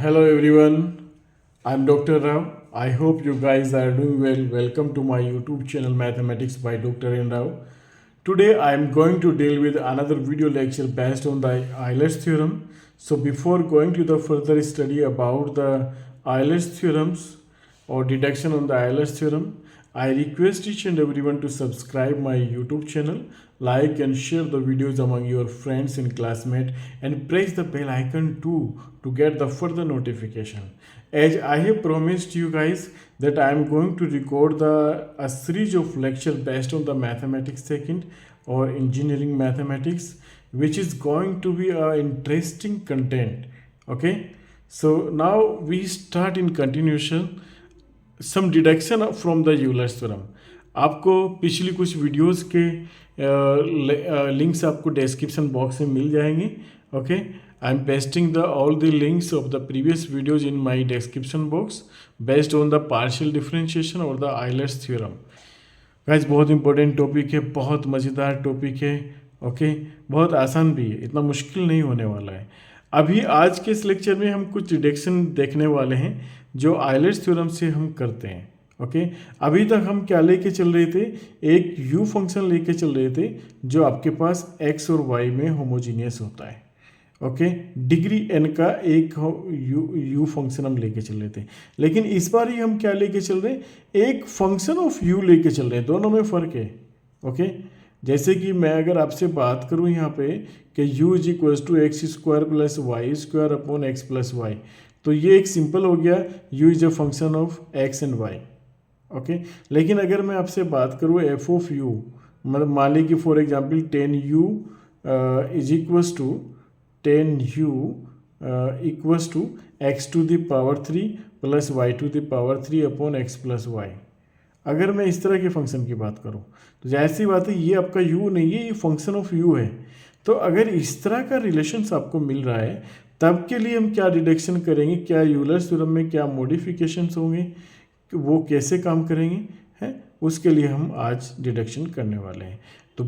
Hello everyone, I'm Dr. Rao. I hope you guys are doing well. Welcome to my YouTube channel Mathematics by Dr. N. Rao. Today I'm going to deal with another video lecture based on the Euler's theorem. So before going to the further study about the Euler's theorems or deduction on the Euler's theorem, I request each and everyone to subscribe my YouTube channel, like and share the videos among your friends and classmates, and press the bell icon too to get the further notification. As I have promised you guys that I am going to record a series of lecture based on the mathematics second or engineering mathematics, which is going to be a interesting content. Okay, so now we start in continuation some deduction from the Euler's theorem. आपको पिछली कुछ videos के links आपको description box में मिल जाएंगे. Okay, I am pasting the all the links of the previous videos in my description box based on the partial differentiation और the Euler's theorem. Guys बहुत important topic है, बहुत मज़ेदार topic है. Okay, बहुत आसान भी है, इतना मुश्किल नहीं होने वाला है. अभी आज के इस लेक्चर में हम कुछ डिडक्शन देखने वाले हैं जो यूलर्स थ्योरम से हम करते हैं. ओके, अभी तक हम क्या लेके चल रहे थे, एक यू फंक्शन लेके चल रहे थे जो आपके पास एक्स और वाई में होमोजीनियस होता है. ओके, डिग्री एन का एक यू फंक्शन हम लेके चल रहे थे. लेकिन इस बार ही हम क्या लेके चल रहे हैं, एक फंक्शन ऑफ यू लेके चल रहे हैं. दोनों में फ़र्क है. ओके, जैसे कि मैं अगर आपसे बात करूं यहाँ पे कि u is equal to x square plus Y square upon x plus y, तो ये एक सिंपल हो गया, u is a function of x and y. Okay, लेकिन अगर मैं आपसे बात करूँ एफ ऑफ u, मतलब मान ली कि for example 10u is equals to 10u equals to x to the power 3 plus y to the power 3 upon x plus y. अगर मैं इस तरह के फंक्शन की बात करूं तो जाहिर सी बात है ये आपका u नहीं है, ये फंक्शन ऑफ u है. तो अगर इस तरह का रिलेशंस आपको मिल रहा है तब के लिए हम क्या डिडक्शन करेंगे, क्या यूलर्स थ्योरम में क्या मॉडिफिकेशंस होंगे, वो कैसे काम करेंगे हैं, उसके लिए हम आज डिडक्शन करने वाले हैं. तो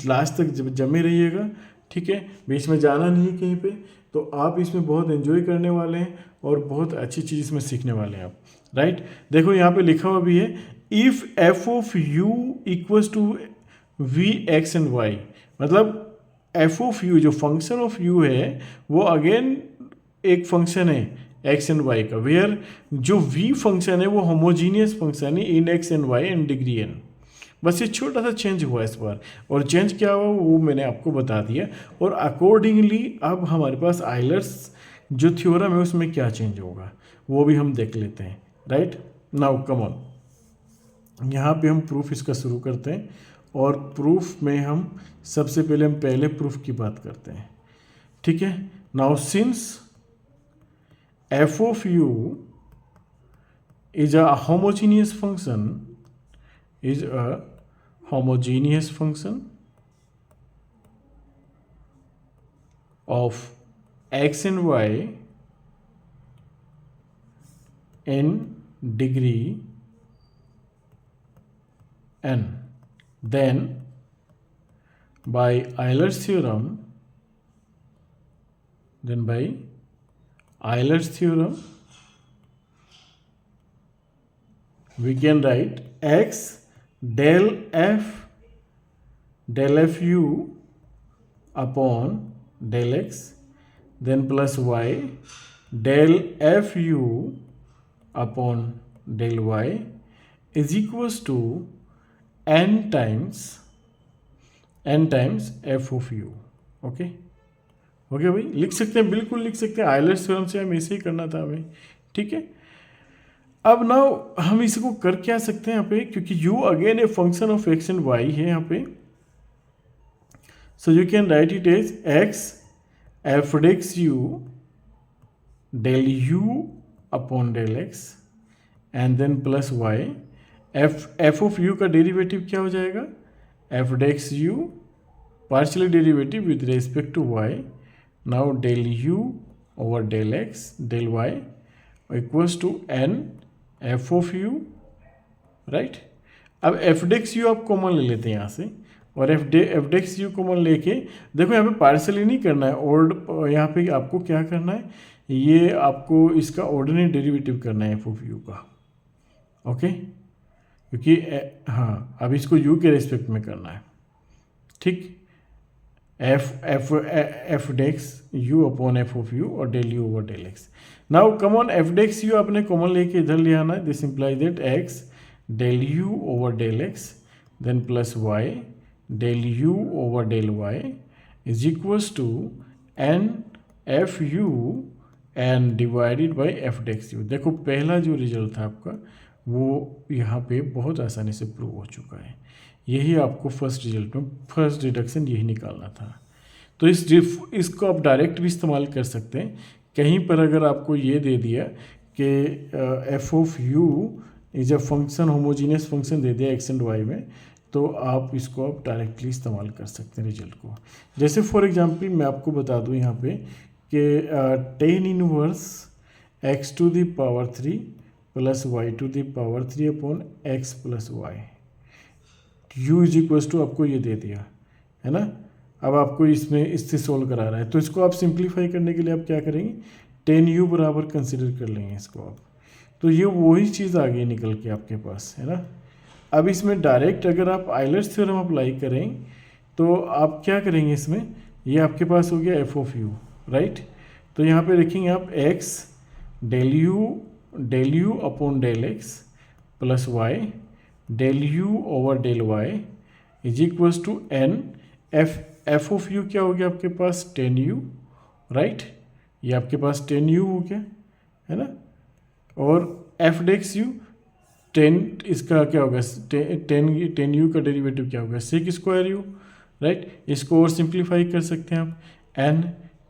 लास्ट तक जमे रहिएगा, ठीक है, बीच में जाना नहीं है कहीं पे. तो आप इसमें बहुत एंजॉय करने वाले हैं और बहुत अच्छी चीज़ इसमें सीखने वाले हैं आप. राइट, देखो यहाँ पे लिखा हुआ भी है, if F of you equals to V X and Y, मतलब एफ ऑफ यू जो फंक्शन ऑफ यू है वो अगेन एक फंक्शन है एक्स एंड वाई का, वेयर जो वी फंक्शन है वो होमोजीनियस फंक्शन है in X and Y and degree N. बस ये छोटा सा चेंज हुआ इस बार, और चेंज क्या हुआ वो मैंने आपको बता दिया. और अकॉर्डिंगली अब हमारे पास यूलर्स जो थ्योरम है उसमें क्या चेंज होगा वो भी हम देख लेते हैं. राइट, नाउ कम ऑन, यहाँ पे हम प्रूफ इसका शुरू करते हैं. और प्रूफ में हम सबसे पहले हम पहले प्रूफ की बात करते हैं. ठीक है, now since F of you is a homogeneous function, is a homogeneous function of x and y in degree n, then by Euler's theorem we can write x del f u upon del x, then plus y del f u upon del y is equals to n times f of u. Okay okay भाई, लिख सकते हैं, बिल्कुल लिख सकते हैं. Euler's theorem से हम ऐसे ही करना था हमें. ठीक है, अब नाउ हम इसको कर क्या सकते हैं यहाँ पे, क्योंकि u again a function of x and y है यहाँ पे. So you can write it as x एफ डेक्स u del u upon del x and then plus y. F of u का डेरिवेटिव क्या हो जाएगा, f desks u partial derivative with respect to y. Now del u over del x del y equals to n f of u. Right, अब f dash u आप common ले लेते हैं यहाँ से, और एफ डेक्स यू कॉमन लेके देखो यहाँ पे पार्शियली नहीं करना है, और यहाँ पे आपको क्या करना है, ये आपको इसका ऑर्डिनरी डेरिवेटिव करना है एफ ऑफ यू का, ओके, क्योंकि हाँ अब इसको यू के रेस्पेक्ट में करना है, ठीक। F dash U upon F of U और del you over del X. Now come on F dash U आपने कॉमन लेके इधर ले आना है, this implies that X del you over del x then plus Y del you over del Y is equals to N F U N divided by F dash U. देखो पहला जो result था आपका वो यहाँ पे बहुत आसानी से प्रूव हो चुका है। यही आपको फर्स्ट रिजल्ट में फर्स्ट डिडक्शन यही निकालना था। तो इसको आप डायरेक्ट भी इस्तेमाल कर सकते हैं। कहीं पर अगर आपको ये दे दिया कि F of you is a function homogeneous function दे दिया एक्स एंड वाई में, तो आप इसको आप डायरेक्टली इस्तेमाल कर सकते हैं रिजल्ट को। जैसे फॉर एग्जांपल मैं आपको बता दूं यहाँ पे कि tan inverse x to the power 3 plus Y to the power 3 upon x plus y, u is equals to आपको ये दे दिया है ना। अब आपको इसमें इससे सोल्व करा रहा है, तो इसको आप सिंप्लीफाई करने के लिए आप क्या करेंगे, 10u बराबर कंसिडर कर लेंगे इसको आप। तो ये वही चीज़ आ गई निकल के आपके पास, है ना। अब इसमें डायरेक्ट अगर आप आइलर्स थ्योरम अप्लाई करें तो आप क्या करेंगे, इसमें ये आपके पास हो गया एफ ऑफ यू, राइट। तो यहाँ पे देखेंगे आप x del u upon del x plus Y del you over del Y is equals to N f of u क्या हो गया आपके पास 10u, राइट। ये आपके पास 10u हो गया, है ना। और एफ डेक्स यू 10 इसका क्या होगा 10u का डेरिवेटिव क्या होगा सेक स्क्वायर यू, राइट। इसको और सिंप्लीफाई कर सकते हैं आप, n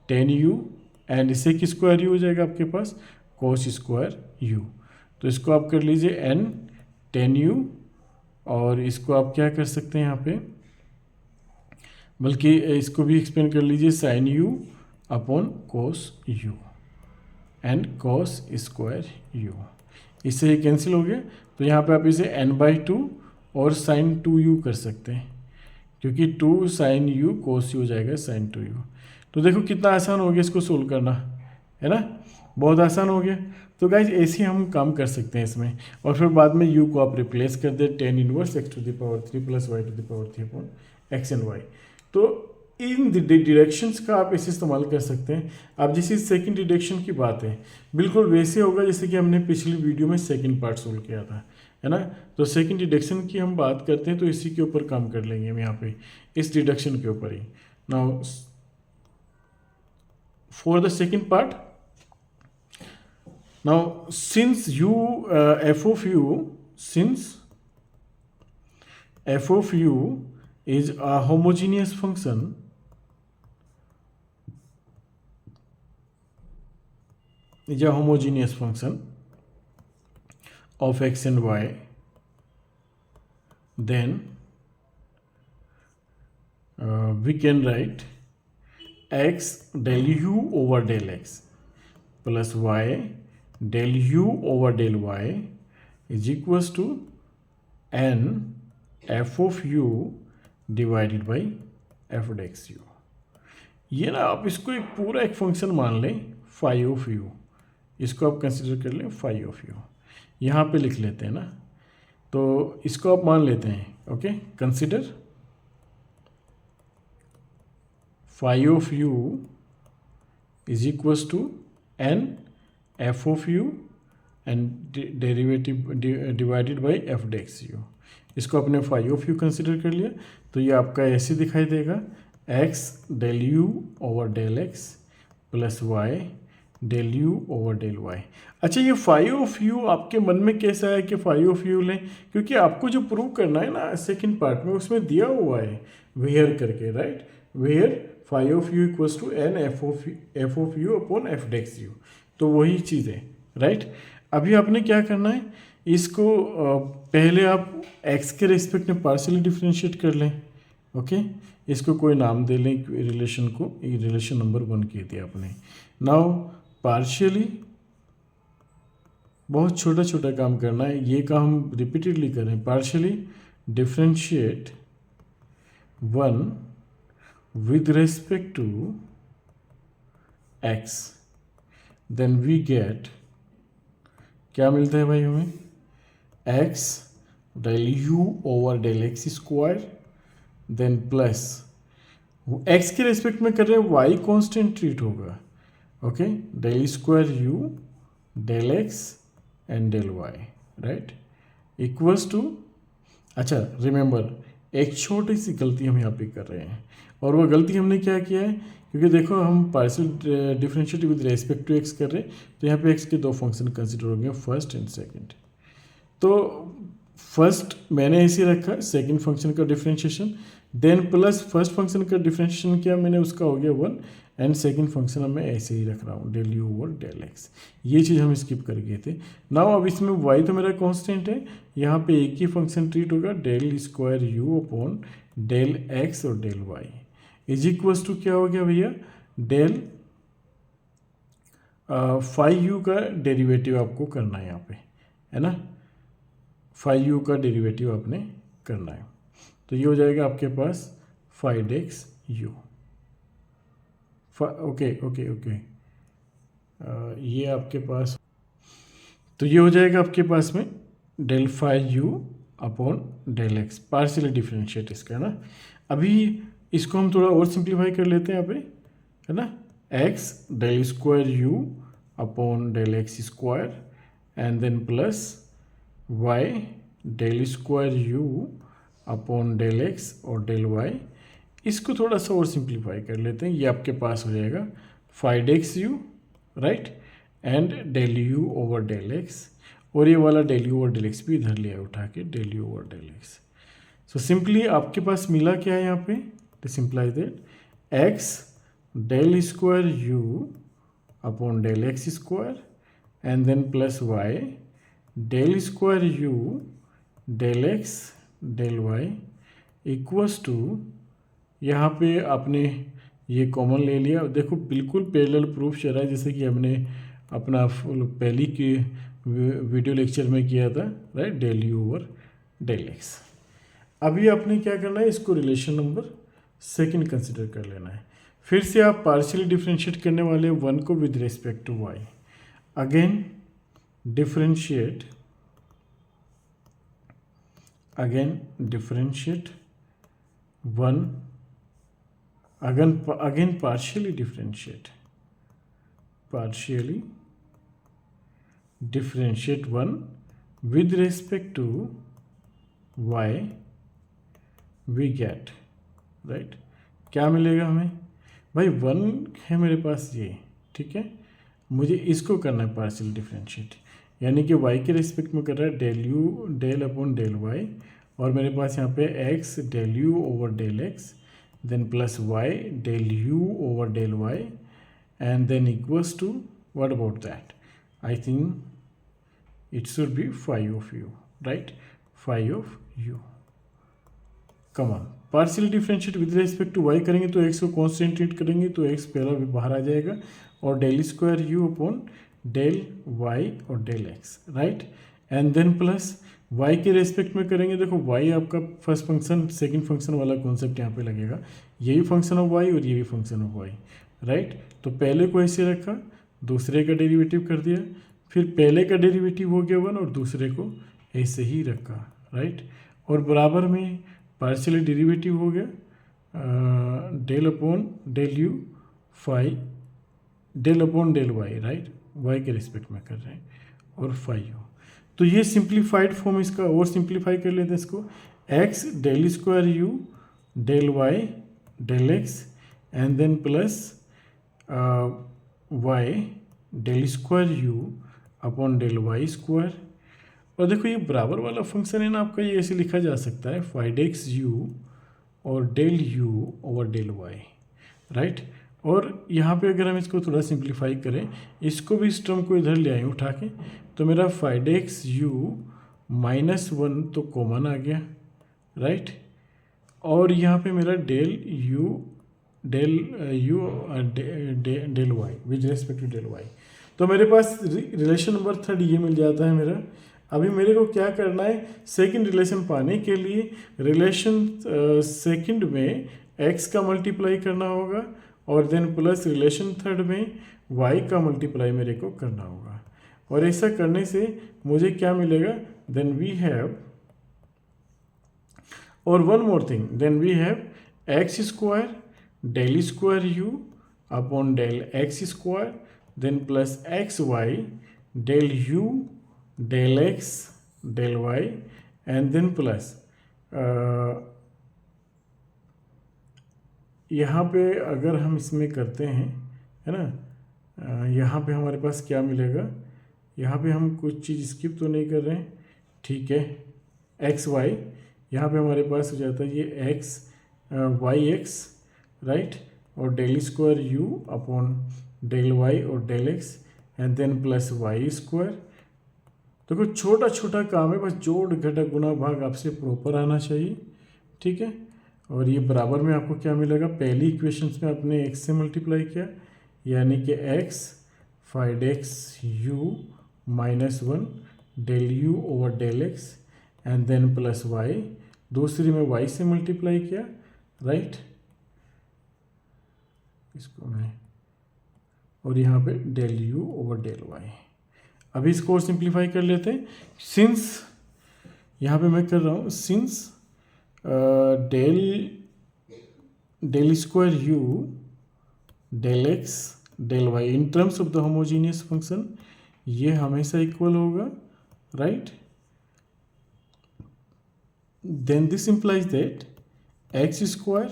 10u and sec square u हो जाएगा आपके पास कोस स्क्वायर यू। तो इसको आप कर लीजिए एन 10u और इसको आप क्या कर सकते हैं यहाँ पे, बल्कि इसको भी एक्सपेंड कर लीजिए sine u upon cos u and cos square u. इससे ये कैंसिल हो गया, तो यहाँ पे आप इसे n/2 और साइन 2u कर सकते हैं, क्योंकि 2 साइन यू कोस यू हो जाएगा साइन 2u। तो देखो कितना आसान हो गया इसको सोल्व करना, है ना, बहुत आसान हो गया। तो गाइज ऐसे हम काम कर सकते हैं इसमें, और फिर बाद में u को आप रिप्लेस कर दे 10 inverse x to the power 3 plus Y to the power 3 upon x and y. तो इन डिडक्शंस का आप ऐसे इस्तेमाल कर सकते हैं। अब जैसे सेकंड डिडक्शन की बात है, बिल्कुल वैसे होगा जैसे कि हमने पिछली वीडियो में सेकंड पार्ट सोल्व किया था, है ना। तो सेकंड डिडक्शन की हम बात करते हैं तो इसी के ऊपर काम कर लेंगे हम यहाँ पे, इस डिडक्शन के ऊपर ही। Now for the second part, now since f of u is a homogeneous function, of x and y, then we can write x del u over del x plus y del u over del y is equals to n f of u divided by F dash u. ये ना आप इसको एक पूरा एक function मान लें phi of you, इसको आप कंसिडर कर लें फाई ऑफ यू, यहाँ पे लिख लेते हैं ना। तो इसको आप मान लेते हैं, okay, consider phi of you is equals to N f of u and derivative divided by F dash u. इसको अपने फाई ऑफ यू कंसिडर कर लिया, तो ये आपका ऐसे दिखाई देगा x del you over del x plus Y del you over del y. अच्छा, ये फाई ऑफ यू आपके मन में कैसा है कि फाई ऑफ यू लें, क्योंकि आपको जो प्रूव करना है ना सेकंड पार्ट में उसमें दिया हुआ है वेयर करके, right. Where phi of you equals to N f of u upon f dash u, तो वही चीज़ है, राइट। अभी आपने क्या करना है, इसको पहले आप x के रेस्पेक्ट में पार्शियली डिफ्रेंशिएट कर लें, ओके। इसको कोई नाम दे लें रिलेशन को, रिलेशन नंबर 1 कह दिया आपने। नाउ पार्शियली बहुत छोटा छोटा काम करना है, ये काम हम रिपीटेडली करें। Partially differentiate 1 with respect to x, then we get, क्या मिलता है भाई हमें, x del you over del x square, then plus x के रेस्पेक्ट में कर रहे हैं, वाई कांस्टेंट ट्रीट होगा, okay, del square u del x and del y, right, equals to, अच्छा रिमेंबर एक छोटी सी गलती हम यहाँ पे कर रहे हैं, और वो गलती हमने क्या किया है, क्योंकि देखो हम partial differentiate with respect to x कर रहे हैं, तो यहाँ पे एक्स के दो फंक्शन कंसिडर होंगे, फर्स्ट एंड सेकंड। तो फर्स्ट मैंने ऐसे रखा, सेकंड फंक्शन का differentiation, then plus first function का डिफरेंशिएशन किया मैंने, उसका हो गया 1, एंड सेकंड फंक्शन अब मैं ऐसे ही रख रहा हूँ, del you over del x. ये चीज़ हम स्किप कर गए थे। नाउ अब इसमें वाई तो मेरा कांस्टेंट है, यहाँ पे एक ही फंक्शन ट्रीट होगा, del square you upon del x और del Y is equals to क्या हो गया भैया, डेल फाइव यू का डेरिवेटिव आपको करना है यहाँ पे, है ना, फाइव यू का डेरिवेटिव आपने करना है, तो ये हो जाएगा आपके पास 5x u, okay okay okay, ये आपके पास, तो ये हो जाएगा आपके पास में del 5u upon del x, partially differentiate इसका ना। अभी इसको हम थोड़ा और सिंप्लीफाई कर लेते हैं यहाँ पे, है ना, x del square u upon del x square and then plus y del square u upon del x और डेल y, इसको थोड़ा सा और सिंप्लीफाई कर लेते हैं, ये आपके पास हो जाएगा 5xu, right, and del you over del x, और ये वाला del you over del x भी इधर लिया उठा के, del you over del x. So simply आपके पास मिला क्या है यहाँ पे, to simplify that x del square u upon del x square and then plus y del square u del x del y equals to, यहाँ पे आपने ये कॉमन ले लिया, देखो बिल्कुल पैरेलल प्रूफ चल रहा है जैसे कि हमने अपना पहली की वीडियो लेक्चर में किया था, right, del you over del x. अभी आपने क्या करना है, इसको रिलेशन नंबर सेकंड कंसिडर कर लेना है। फिर से आप पार्शियली डिफरेंशिएट करने वाले वन को with respect to y, again differentiate one, again partially differentiate one with respect to y, we get, right, क्या मिलेगा हमें भाई, वन है मेरे पास ये, ठीक है, मुझे इसको करना है पार्शियल डिफरेंशिएट, यानी कि y के रिस्पेक्ट में कर रहा है del u del upon del Y, और मेरे पास यहाँ पे x del you over del x, then plus y del you over del y, and then equals to, what about that, I think it should be phi of u, right, phi of u, come on, partial differentiate with respect to y करेंगे तो x को constant treat करेंगे तो x पहला भी बाहर आ जाएगा, और del square u upon del y और del x, right, and then plus y के रेस्पेक्ट में करेंगे, देखो y आपका फर्स्ट फंक्शन सेकंड फंक्शन वाला कॉन्सेप्ट यहाँ पे लगेगा, ये भी फंक्शन ऑफ y और ये भी फंक्शन ऑफ y, राइट, तो पहले को ऐसे रखा, दूसरे का डेरिवेटिव कर दिया, फिर पहले का डेरिवेटिव हो गया 1 और दूसरे को ऐसे ही रखा, राइट, और बराबर में पार्शियली डेरिवेटिव हो गया del upon del u phi del upon del y, right, y के रिस्पेक्ट में कर रहे हैं, और फाई हो, तो ये सिंप्लीफाइड फॉर्म इसका, और सिंप्लीफाई कर लेते हैं इसको, x del square u del y del x and then plus Y del square you upon del y square, और देखो ये बराबर वाला फंक्शन है ना आपका, ये ऐसे लिखा जा सकता है 5xu और del you over del y, right, और यहाँ पे अगर हम इसको थोड़ा सिंप्लीफाई करें, इसको भी इस टर्म को इधर ले आए उठा के, तो मेरा 5xu माइनस 1 तो कॉमन आ गया, राइट, और यहाँ पे मेरा del del y with respect to del y, तो मेरे पास रिलेशन नंबर थर्ड ये मिल जाता है मेरा। अभी मेरे को क्या करना है, सेकंड रिलेशन पाने के लिए रिलेशन सेकंड में x का मल्टीप्लाई करना होगा और देन प्लस रिलेशन थर्ड में वाई का मल्टीप्लाई मेरे को करना होगा। और ऐसा करने से मुझे क्या मिलेगा, देन वी हैव, और one more thing, then we have x square del square you upon del x square, then plus x y del u del x del y, and then plus यहाँ पे अगर हम इसमें करते हैं, है ना, यहाँ पे हमारे पास क्या मिलेगा, यहाँ पे हम कुछ चीज़ स्किप तो नहीं कर रहे हैं, ठीक है, एक्स वाई, यहाँ पे हमारे पास हो जाता है ये एक्स वाई एक्स, राइट, और del square you upon del Y और del x, and then plus Y square. देखो छोटा छोटा काम है, बस जोड़ घटा गुना भाग आपसे प्रॉपर आना चाहिए, ठीक है। और ये बराबर में आपको क्या मिलेगा, पहली इक्वेशन में आपने x से मल्टीप्लाई किया, यानी कि x 5x u minus 1 del you over del x, and then plus y, दूसरी में y से मल्टीप्लाई किया, राइट, इसको मैं, और यहाँ पे del you over del y. अभी इसको और सिंप्लीफाई कर लेते हैं। सिंस यहाँ पे मैं कर रहा हूँ, since del square u del x del y in terms of the homogeneous function, ये हमेशा इक्वल होगा, right, then this implies that x square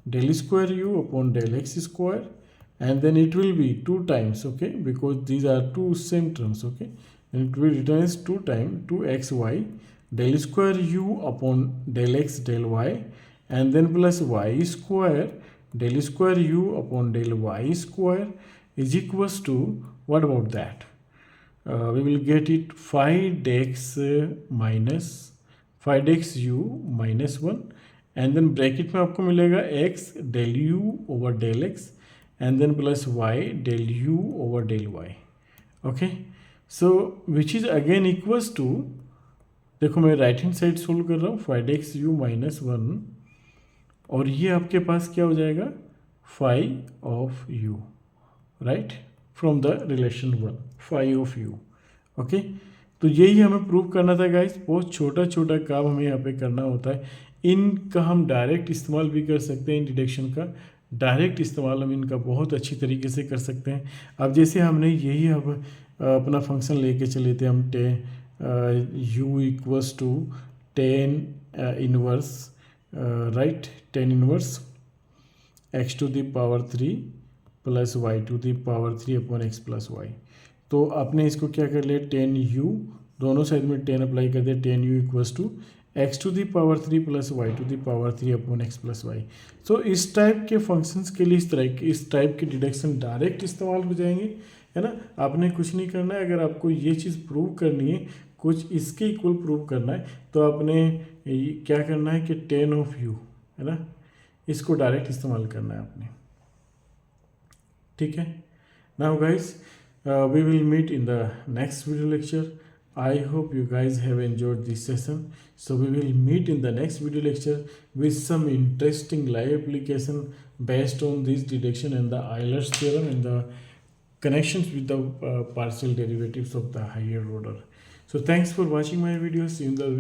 del square u upon del x square, and then it will be 2 times, okay, because these are two same terms, okay, and it will be written as 2 times 2xy del square u upon del x del y, and then plus y square del square u upon del y square is equals to, what about that, we will get it 5x minus 5x u minus 1, and then bracket में आपको मिलेगा x del you over del x, and then plus y del you over del y, okay. So which is again equals to, देखो मैं right hand side solve कर रहा हूँ, 5x u minus 1, और ये आपके पास क्या हो जाएगा, 5 of u, right, from the relation 1, 5 of u, okay. तो यही हमें प्रूव करना था गाइस, बहुत छोटा छोटा काम हमें यहाँ पे करना होता है। इनका हम डायरेक्ट इस्तेमाल भी कर सकते हैं, डिडक्शन का डायरेक्ट इस्तेमाल हम इनका बहुत अच्छी तरीके से कर सकते हैं। अब जैसे हमने यही अब अपना फंक्शन लेके चले थे हम, u equals to 10 inverse, right, 10 inverse x to the power 3 plus y to the power 3 upon x plus y. तो आपने इसको क्या कर लिया, 10u, दोनों साइड में 10 अप्लाई कर दिया, 10u equals to x to the power 3 plus Y to the power 3 upon x plus Y. So इस टाइप के फंक्शंस के लिए इस टाइप के डिडक्शन डायरेक्ट इस्तेमाल हो जाएंगे, है ना। आपने कुछ नहीं करना है, अगर आपको ये चीज़ प्रूव करनी है, कुछ इसके इक्वल प्रूव करना है, तो आपने क्या करना है कि 10 ऑफ u, है ना, इसको डायरेक्ट इस्तेमाल करना है आपने, ठीक है। Now guys, we will meet in the next video lecture. I hope you guys have enjoyed this session. So we will meet in the next video lecture with some interesting live application based on this deduction and the Euler's theorem and the connections with the partial derivatives of the higher order. So thanks for watching my videos. In the